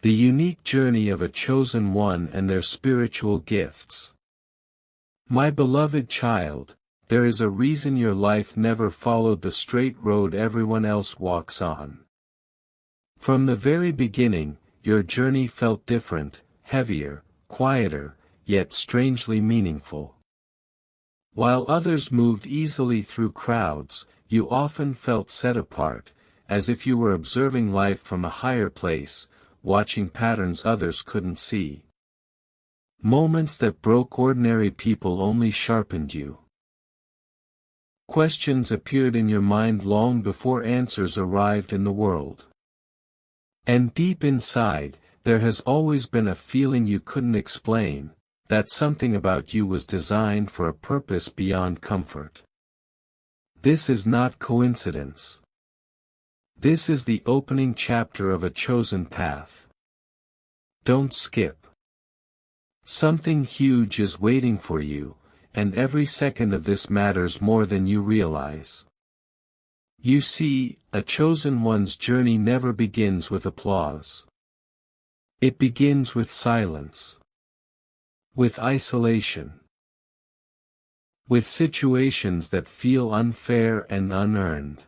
The unique journey of a chosen one and their spiritual gifts. My beloved child, there is a reason your life never followed the straight road everyone else walks on. From the very beginning, your journey felt different, heavier, quieter, yet strangely meaningful. While others moved easily through crowds, you often felt set apart, as if you were observing life from a higher place, watching patterns others couldn't see. Moments that broke ordinary people only sharpened you. Questions appeared in your mind long before answers arrived in the world. And deep inside, there has always been a feeling you couldn't explain, that something about you was designed for a purpose beyond comfort. This is not coincidence. This is the opening chapter of a chosen path. Don't skip. Something huge is waiting for you, and every second of this matters more than you realize. You see, a chosen one's journey never begins with applause. It begins with silence. With isolation. With situations that feel unfair and unearned.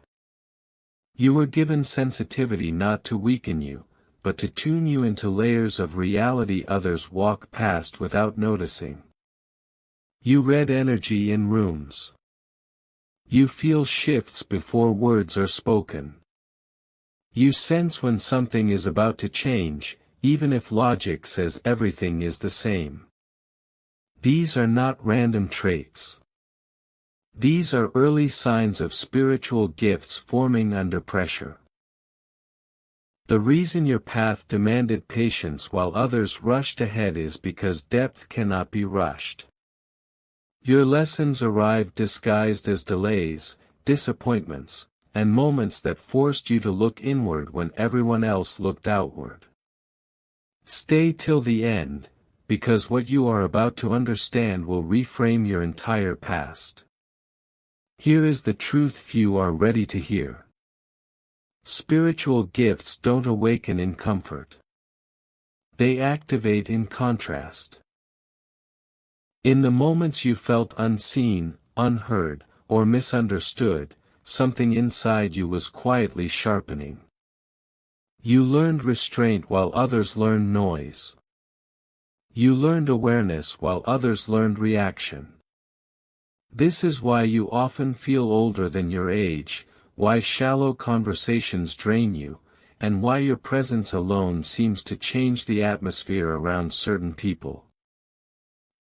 You were given sensitivity not to weaken you, but to tune you into layers of reality others walk past without noticing. You read energy in rooms. You feel shifts before words are spoken. You sense when something is about to change, even if logic says everything is the same. These are not random traits. These are early signs of spiritual gifts forming under pressure. The reason your path demanded patience while others rushed ahead is because depth cannot be rushed. Your lessons arrived disguised as delays, disappointments, and moments that forced you to look inward when everyone else looked outward. Stay till the end, because what you are about to understand will reframe your entire past. Here is the truth few are ready to hear. Spiritual gifts don't awaken in comfort. They activate in contrast. In the moments you felt unseen, unheard, or misunderstood, something inside you was quietly sharpening. You learned restraint while others learned noise. You learned awareness while others learned reaction. This is why you often feel older than your age, why shallow conversations drain you, and why your presence alone seems to change the atmosphere around certain people.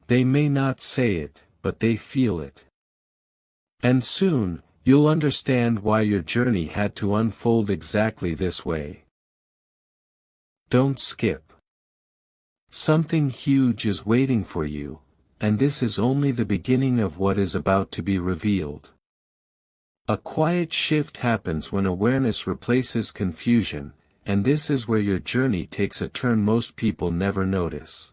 They may not say it, but they feel it. And soon, you'll understand why your journey had to unfold exactly this way. Don't skip. Something huge is waiting for you, and this is only the beginning of what is about to be revealed. A quiet shift happens when awareness replaces confusion, and this is where your journey takes a turn most people never notice.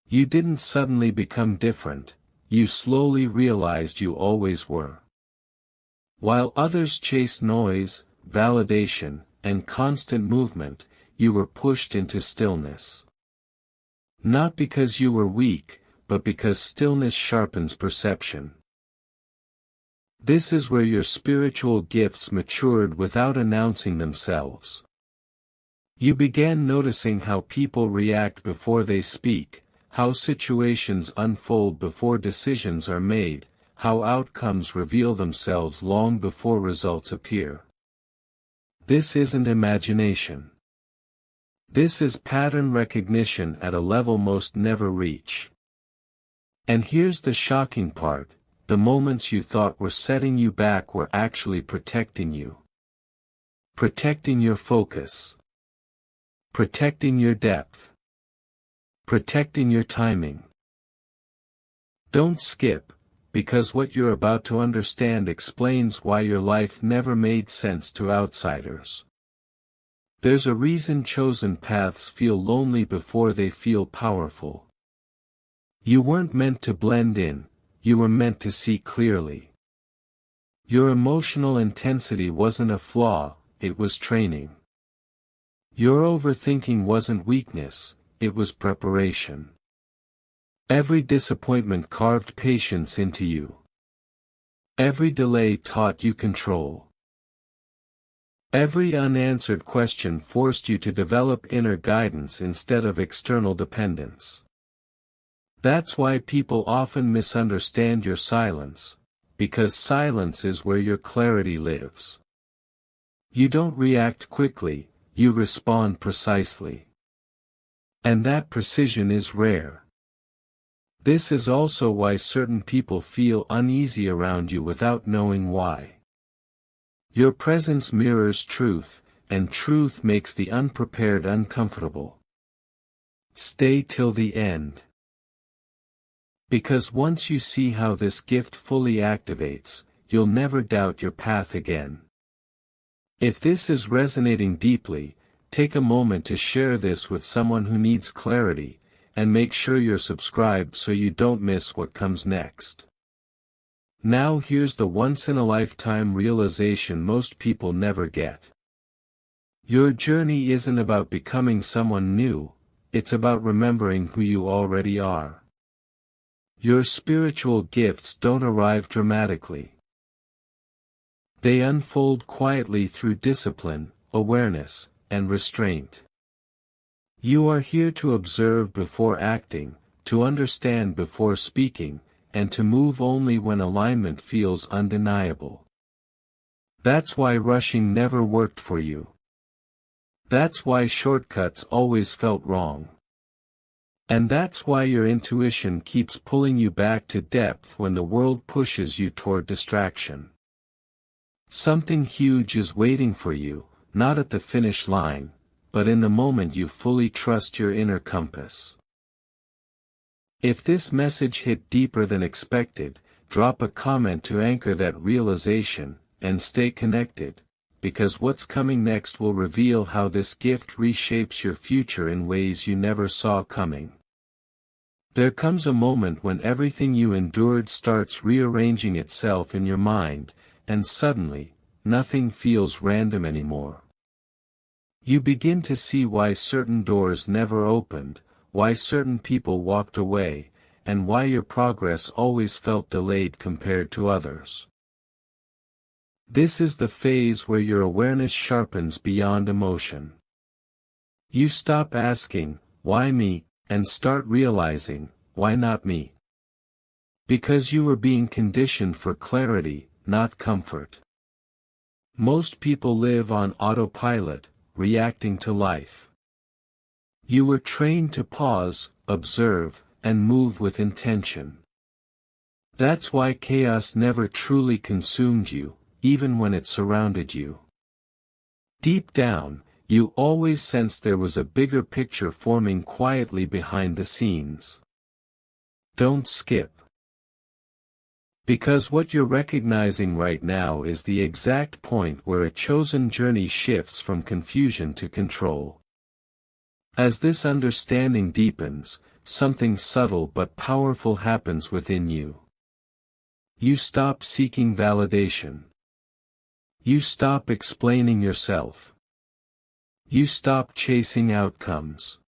You didn't suddenly become different, you slowly realized you always were. While others chase noise, validation, and constant movement, you were pushed into stillness. Not because you were weak, but because stillness sharpens perception. This is where your spiritual gifts matured without announcing themselves. You began noticing how people react before they speak, how situations unfold before decisions are made, how outcomes reveal themselves long before results appear. This isn't imagination. This is pattern recognition at a level most never reach. And here's the shocking part, the moments you thought were setting you back were actually protecting you. Protecting your focus. Protecting your depth. Protecting your timing. Don't skip, because what you're about to understand explains why your life never made sense to outsiders. There's a reason chosen paths feel lonely before they feel powerful. You weren't meant to blend in, you were meant to see clearly. Your emotional intensity wasn't a flaw, it was training. Your overthinking wasn't weakness, it was preparation. Every disappointment carved patience into you. Every delay taught you control. Every unanswered question forced you to develop inner guidance instead of external dependence. That's why people often misunderstand your silence, because silence is where your clarity lives. You don't react quickly, you respond precisely. And that precision is rare. This is also why certain people feel uneasy around you without knowing why. Your presence mirrors truth, and truth makes the unprepared uncomfortable. Stay till the end. Because once you see how this gift fully activates, you'll never doubt your path again. If this is resonating deeply, take a moment to share this with someone who needs clarity, and make sure you're subscribed so you don't miss what comes next. Now here's the once-in-a-lifetime realization most people never get. Your journey isn't about becoming someone new, it's about remembering who you already are. Your spiritual gifts don't arrive dramatically. They unfold quietly through discipline, awareness, and restraint. You are here to observe before acting, to understand before speaking, and to move only when alignment feels undeniable. That's why rushing never worked for you. That's why shortcuts always felt wrong. And that's why your intuition keeps pulling you back to depth when the world pushes you toward distraction. Something huge is waiting for you, not at the finish line, but in the moment you fully trust your inner compass. If this message hit deeper than expected, drop a comment to anchor that realization, and stay connected, because what's coming next will reveal how this gift reshapes your future in ways you never saw coming. There comes a moment when everything you endured starts rearranging itself in your mind, and suddenly, nothing feels random anymore. You begin to see why certain doors never opened, why certain people walked away, and why your progress always felt delayed compared to others. This is the phase where your awareness sharpens beyond emotion. You stop asking, "Why me?" and start realizing, "Why not me?" Because you were being conditioned for clarity, not comfort. Most people live on autopilot, reacting to life. You were trained to pause, observe, and move with intention. That's why chaos never truly consumed you, even when it surrounded you. Deep down, you always sensed there was a bigger picture forming quietly behind the scenes. Don't skip. Because what you're recognizing right now is the exact point where a chosen journey shifts from confusion to control. As this understanding deepens, something subtle but powerful happens within you. You stop seeking validation. You stop explaining yourself. You stop chasing outcomes.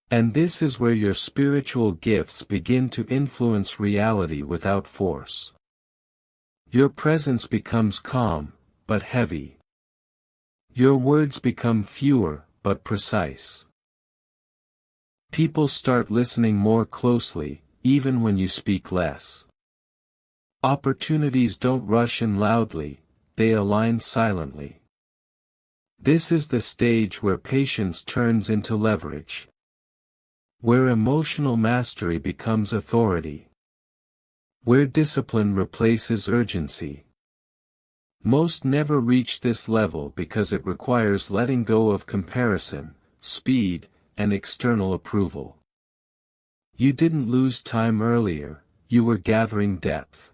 And this is where your spiritual gifts begin to influence reality without force. Your presence becomes calm, but heavy. Your words become fewer, but precise. People start listening more closely, even when you speak less. Opportunities don't rush in loudly, they align silently. This is the stage where patience turns into leverage. Where emotional mastery becomes authority. Where discipline replaces urgency. Most never reach this level because it requires letting go of comparison, speed, and external approval. You didn't lose time earlier, you were gathering depth.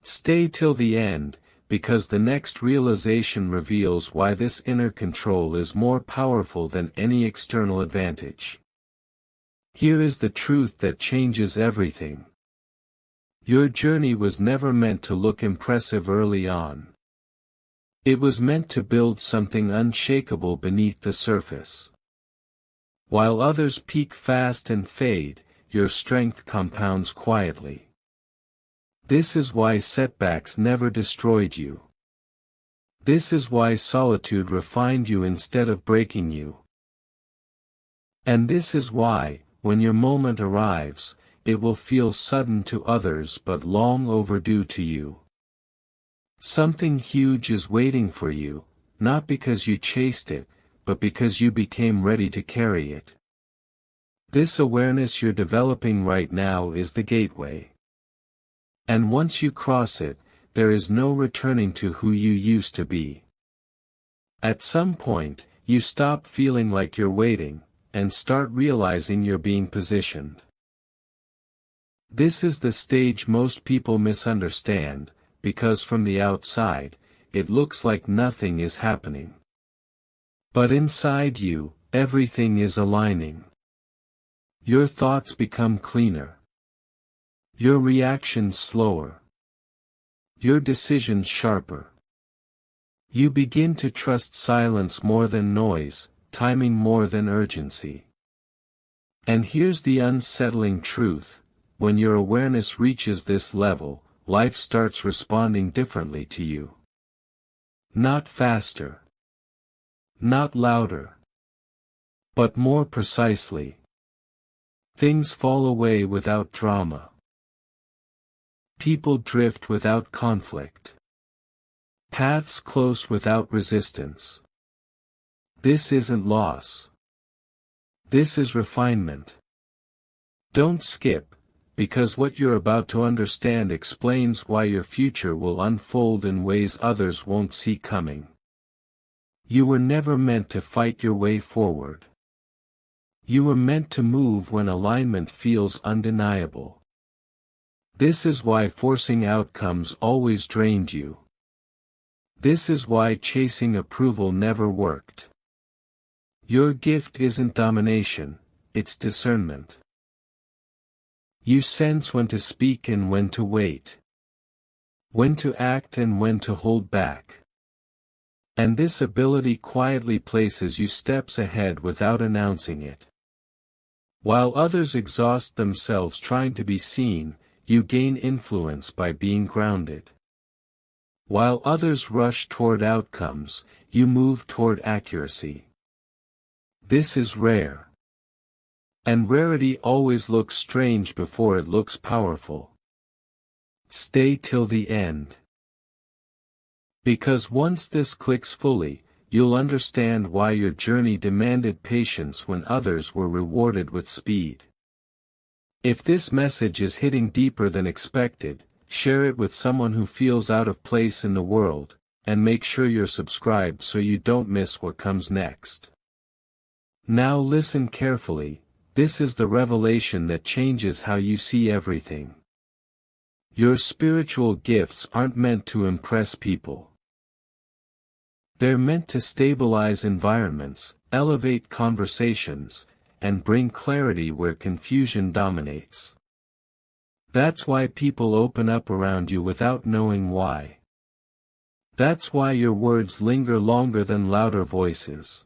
Stay till the end, because the next realization reveals why this inner control is more powerful than any external advantage. Here is the truth that changes everything. Your journey was never meant to look impressive early on. It was meant to build something unshakable beneath the surface. While others peak fast and fade, your strength compounds quietly. This is why setbacks never destroyed you. This is why solitude refined you instead of breaking you. And this is why, when your moment arrives, it will feel sudden to others but long overdue to you. Something huge is waiting for you, not because you chased it, but because you became ready to carry it. This awareness you're developing right now is the gateway. And once you cross it, there is no returning to who you used to be. At some point, you stop feeling like you're waiting, and start realizing you're being positioned. This is the stage most people misunderstand, because from the outside, it looks like nothing is happening. But inside you, everything is aligning. Your thoughts become cleaner. Your reactions slower. Your decisions sharper. You begin to trust silence more than noise, timing more than urgency. And here's the unsettling truth: when your awareness reaches this level, life starts responding differently to you. Not faster. Not louder. But more precisely. Things fall away without drama. People drift without conflict. Paths close without resistance. This isn't loss. This is refinement. Don't skip, because what you're about to understand explains why your future will unfold in ways others won't see coming. You were never meant to fight your way forward. You were meant to move when alignment feels undeniable. This is why forcing outcomes always drained you. This is why chasing approval never worked. Your gift isn't domination, it's discernment. You sense when to speak and when to wait. When to act and when to hold back. And this ability quietly places you steps ahead without announcing it. While others exhaust themselves trying to be seen, you gain influence by being grounded. While others rush toward outcomes, you move toward accuracy. This is rare. And rarity always looks strange before it looks powerful. Stay till the end. Because once this clicks fully, you'll understand why your journey demanded patience when others were rewarded with speed. If this message is hitting deeper than expected, share it with someone who feels out of place in the world, and make sure you're subscribed so you don't miss what comes next. Now listen carefully, this is the revelation that changes how you see everything. Your spiritual gifts aren't meant to impress people. They're meant to stabilize environments, elevate conversations, and bring clarity where confusion dominates. That's why people open up around you without knowing why. That's why your words linger longer than louder voices.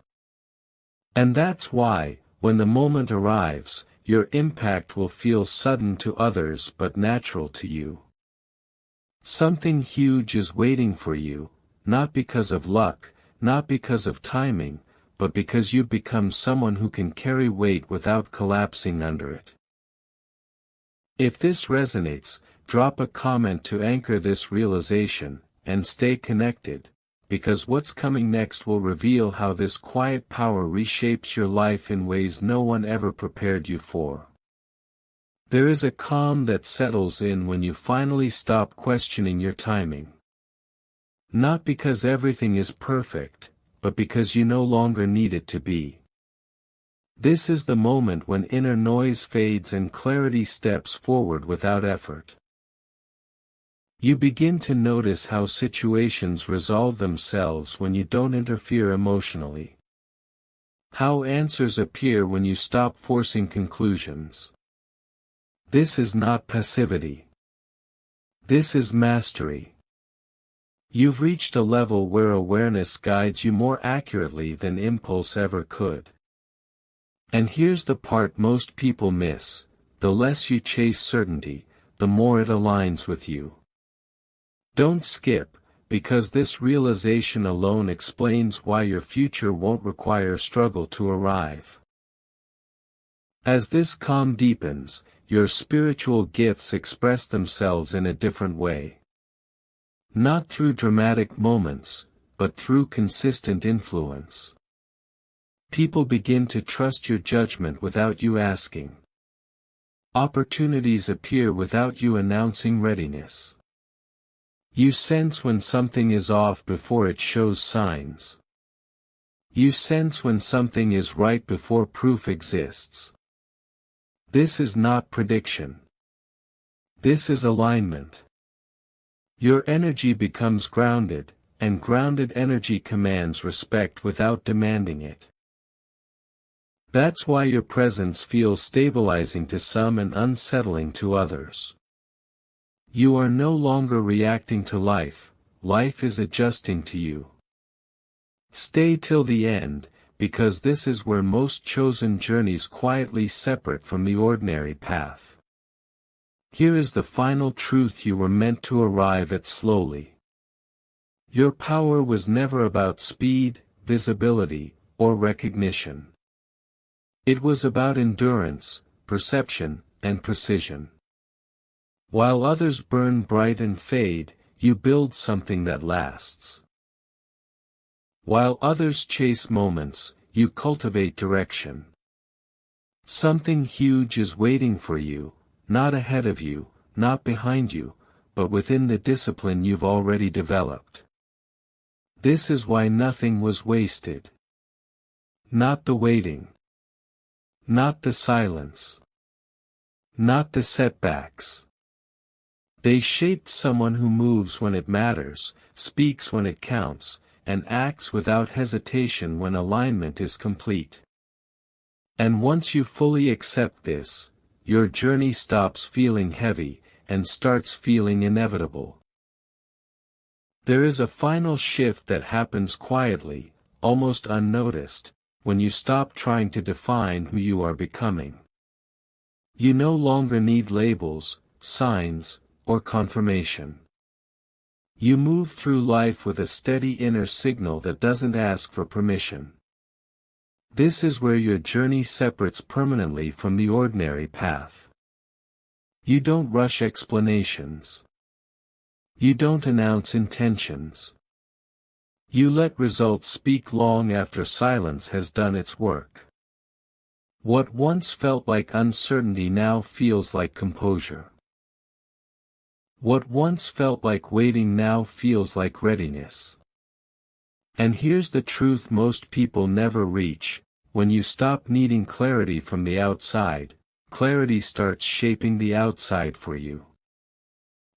And that's why, when the moment arrives, your impact will feel sudden to others but natural to you. Something huge is waiting for you, not because of luck, not because of timing, but because you've become someone who can carry weight without collapsing under it. If this resonates, drop a comment to anchor this realization, and stay connected, because what's coming next will reveal how this quiet power reshapes your life in ways no one ever prepared you for. There is a calm that settles in when you finally stop questioning your timing. Not because everything is perfect, but because you no longer need it to be. This is the moment when inner noise fades and clarity steps forward without effort. You begin to notice how situations resolve themselves when you don't interfere emotionally. How answers appear when you stop forcing conclusions. This is not passivity. This is mastery. You've reached a level where awareness guides you more accurately than impulse ever could. And here's the part most people miss: the less you chase certainty, the more it aligns with you. Don't skip, because this realization alone explains why your future won't require struggle to arrive. As this calm deepens, your spiritual gifts express themselves in a different way. Not through dramatic moments, but through consistent influence. People begin to trust your judgment without you asking. Opportunities appear without you announcing readiness. You sense when something is off before it shows signs. You sense when something is right before proof exists. This is not prediction. This is alignment. Your energy becomes grounded, and grounded energy commands respect without demanding it. That's why your presence feels stabilizing to some and unsettling to others. You are no longer reacting to life, life is adjusting to you. Stay till the end, because this is where most chosen journeys quietly separate from the ordinary path. Here is the final truth you were meant to arrive at slowly. Your power was never about speed, visibility, or recognition. It was about endurance, perception, and precision. While others burn bright and fade, you build something that lasts. While others chase moments, you cultivate direction. Something huge is waiting for you, not ahead of you, not behind you, but within the discipline you've already developed. This is why nothing was wasted. Not the waiting. Not the silence. Not the setbacks. They shaped someone who moves when it matters, speaks when it counts, and acts without hesitation when alignment is complete. And once you fully accept this, your journey stops feeling heavy, and starts feeling inevitable. There is a final shift that happens quietly, almost unnoticed, when you stop trying to define who you are becoming. You no longer need labels, signs, or confirmation. You move through life with a steady inner signal that doesn't ask for permission. This is where your journey separates permanently from the ordinary path. You don't rush explanations. You don't announce intentions. You let results speak long after silence has done its work. What once felt like uncertainty now feels like composure. What once felt like waiting now feels like readiness. And here's the truth most people never reach: when you stop needing clarity from the outside, clarity starts shaping the outside for you.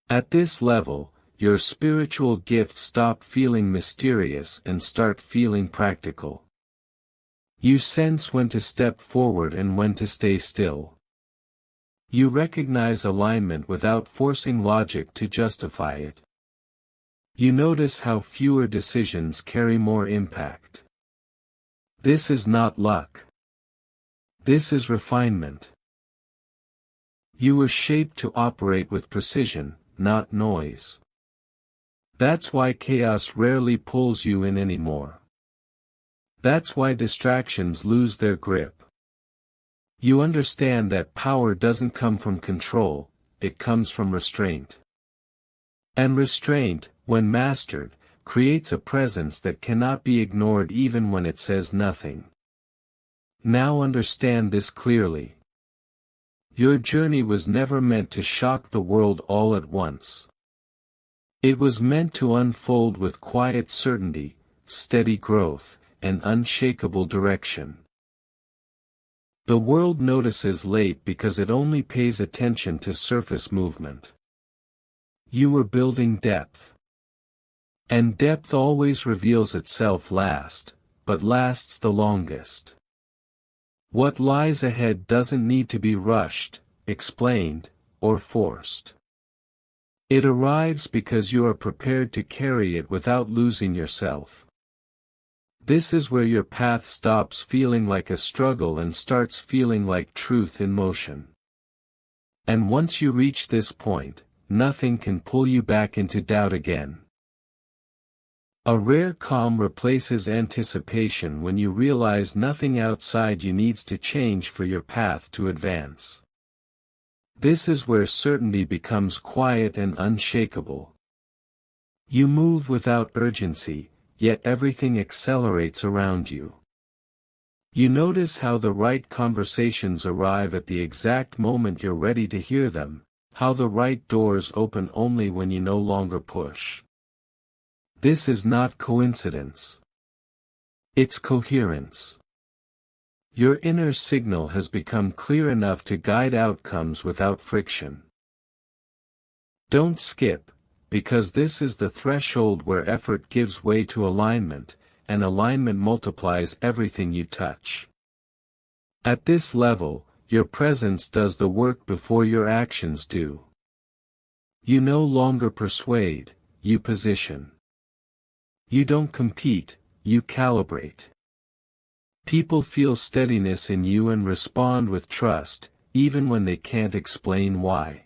At this level, your spiritual gifts stop feeling mysterious and start feeling practical. You sense when to step forward and when to stay still. You recognize alignment without forcing logic to justify it. You notice how fewer decisions carry more impact. This is not luck. This is refinement. You were shaped to operate with precision, not noise. That's why chaos rarely pulls you in anymore. That's why distractions lose their grip. You understand that power doesn't come from control, it comes from restraint. And restraint, when mastered, creates a presence that cannot be ignored even when it says nothing. Now understand this clearly. Your journey was never meant to shock the world all at once. It was meant to unfold with quiet certainty, steady growth, and unshakable direction. The world notices late because it only pays attention to surface movement. You were building depth. And depth always reveals itself last, but lasts the longest. What lies ahead doesn't need to be rushed, explained, or forced. It arrives because you are prepared to carry it without losing yourself. This is where your path stops feeling like a struggle and starts feeling like truth in motion. And once you reach this point, nothing can pull you back into doubt again. A rare calm replaces anticipation when you realize nothing outside you needs to change for your path to advance. This is where certainty becomes quiet and unshakable. You move without urgency, yet everything accelerates around you. You notice how the right conversations arrive at the exact moment you're ready to hear them, how the right doors open only when you no longer push. This is not coincidence. It's coherence. Your inner signal has become clear enough to guide outcomes without friction. Don't skip, because this is the threshold where effort gives way to alignment, and alignment multiplies everything you touch. At this level, your presence does the work before your actions do. You no longer persuade, you position. You don't compete, you calibrate. People feel steadiness in you and respond with trust, even when they can't explain why.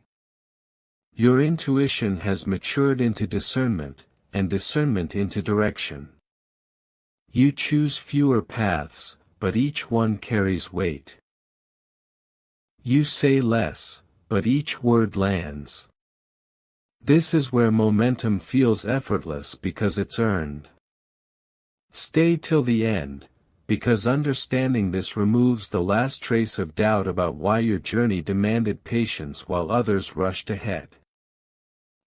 Your intuition has matured into discernment, and discernment into direction. You choose fewer paths, but each one carries weight. You say less, but each word lands. This is where momentum feels effortless because it's earned. Stay till the end, because understanding this removes the last trace of doubt about why your journey demanded patience while others rushed ahead.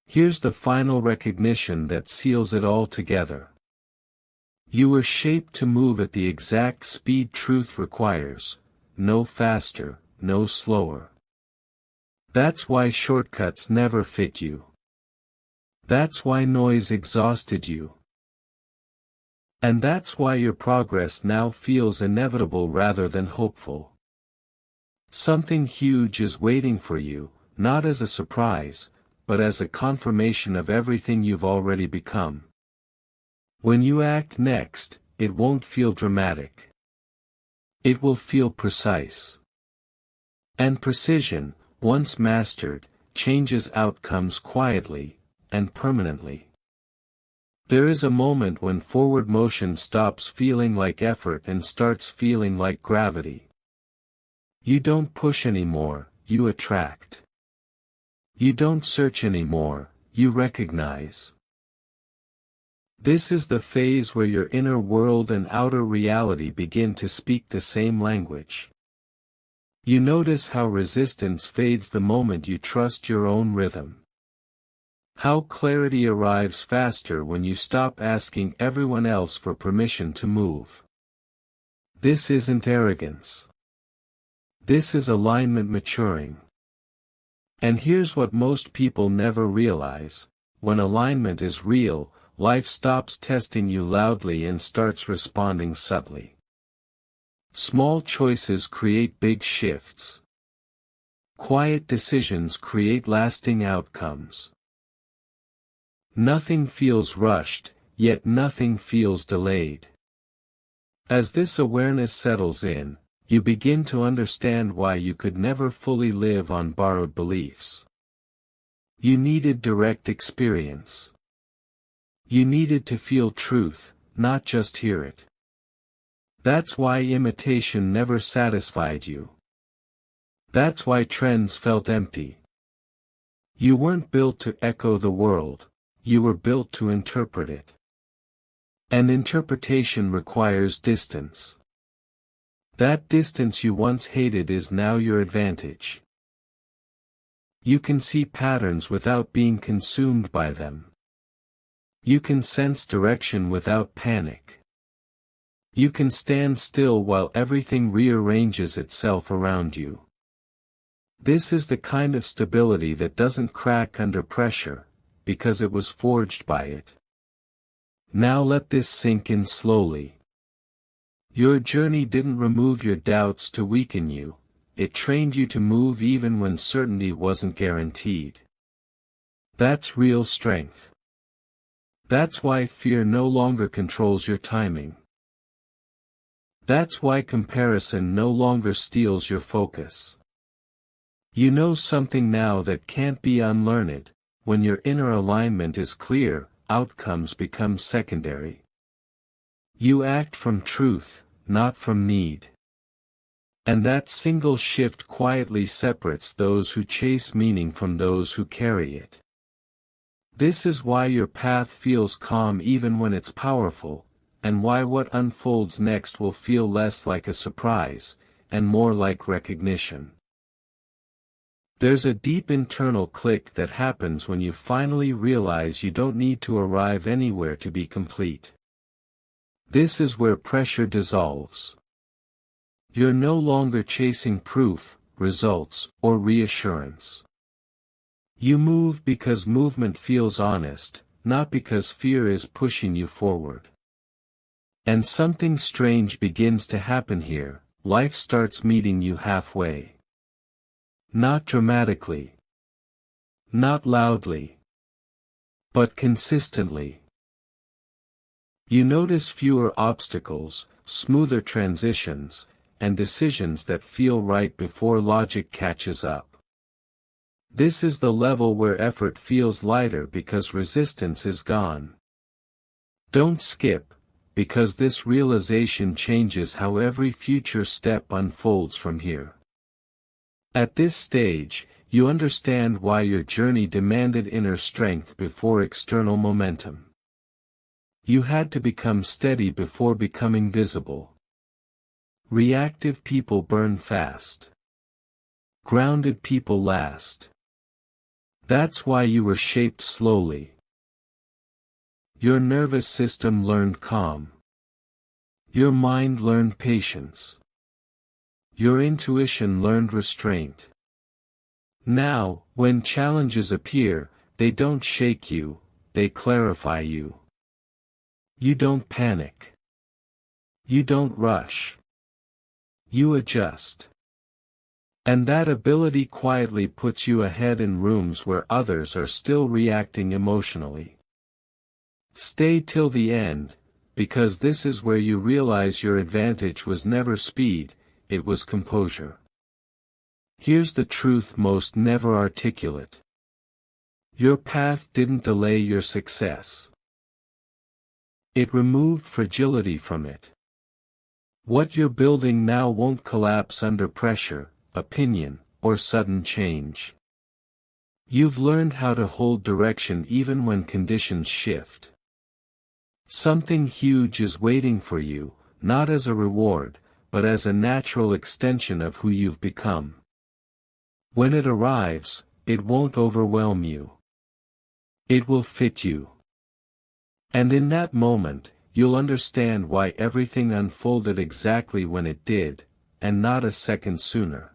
Here's the final recognition that seals it all together. You were shaped to move at the exact speed truth requires, no faster, no slower. That's why shortcuts never fit you. That's why noise exhausted you. And that's why your progress now feels inevitable rather than hopeful. Something huge is waiting for you, not as a surprise, but as a confirmation of everything you've already become. When you act next, it won't feel dramatic. It will feel precise. And precision, once mastered, changes outcomes quietly and permanently. There is a moment when forward motion stops feeling like effort and starts feeling like gravity. You don't push anymore, you attract. You don't search anymore, you recognize. This is the phase where your inner world and outer reality begin to speak the same language. You notice how resistance fades the moment you trust your own rhythm. How clarity arrives faster when you stop asking everyone else for permission to move. This isn't arrogance. This is alignment maturing. And here's what most people never realize: when alignment is real, life stops testing you loudly and starts responding subtly. Small choices create big shifts. Quiet decisions create lasting outcomes. Nothing feels rushed, yet nothing feels delayed. As this awareness settles in, you begin to understand why you could never fully live on borrowed beliefs. You needed direct experience. You needed to feel truth, not just hear it. That's why imitation never satisfied you. That's why trends felt empty. You weren't built to echo the world. You were built to interpret it. And interpretation requires distance. That distance you once hated is now your advantage. You can see patterns without being consumed by them. You can sense direction without panic. You can stand still while everything rearranges itself around you. This is the kind of stability that doesn't crack under pressure, because it was forged by it. Now let this sink in slowly. Your journey didn't remove your doubts to weaken you, it trained you to move even when certainty wasn't guaranteed. That's real strength. That's why fear no longer controls your timing. That's why comparison no longer steals your focus. You know something now that can't be unlearned. When your inner alignment is clear, outcomes become secondary. You act from truth, not from need. And that single shift quietly separates those who chase meaning from those who carry it. This is why your path feels calm even when it's powerful, and why what unfolds next will feel less like a surprise, and more like recognition. There's a deep internal click that happens when you finally realize you don't need to arrive anywhere to be complete. This is where pressure dissolves. You're no longer chasing proof, results, or reassurance. You move because movement feels honest, not because fear is pushing you forward. And something strange begins to happen here. Life starts meeting you halfway. Not dramatically. Not loudly. But consistently. You notice fewer obstacles, smoother transitions, and decisions that feel right before logic catches up. This is the level where effort feels lighter because resistance is gone. Don't skip, because this realization changes how every future step unfolds from here. At this stage, you understand why your journey demanded inner strength before external momentum. You had to become steady before becoming visible. Reactive people burn fast. Grounded people last. That's why you were shaped slowly. Your nervous system learned calm. Your mind learned patience. Your intuition learned restraint. Now, when challenges appear, they don't shake you, they clarify you. You don't panic. You don't rush. You adjust. And that ability quietly puts you ahead in rooms where others are still reacting emotionally. Stay till the end, because this is where you realize your advantage was never speed, it was composure. Here's the truth most never articulate. Your path didn't delay your success. It removed fragility from it. What you're building now won't collapse under pressure, opinion, or sudden change. You've learned how to hold direction even when conditions shift. Something huge is waiting for you, not as a reward, but as a natural extension of who you've become. When it arrives, it won't overwhelm you. It will fit you. And in that moment, you'll understand why everything unfolded exactly when it did, and not a second sooner.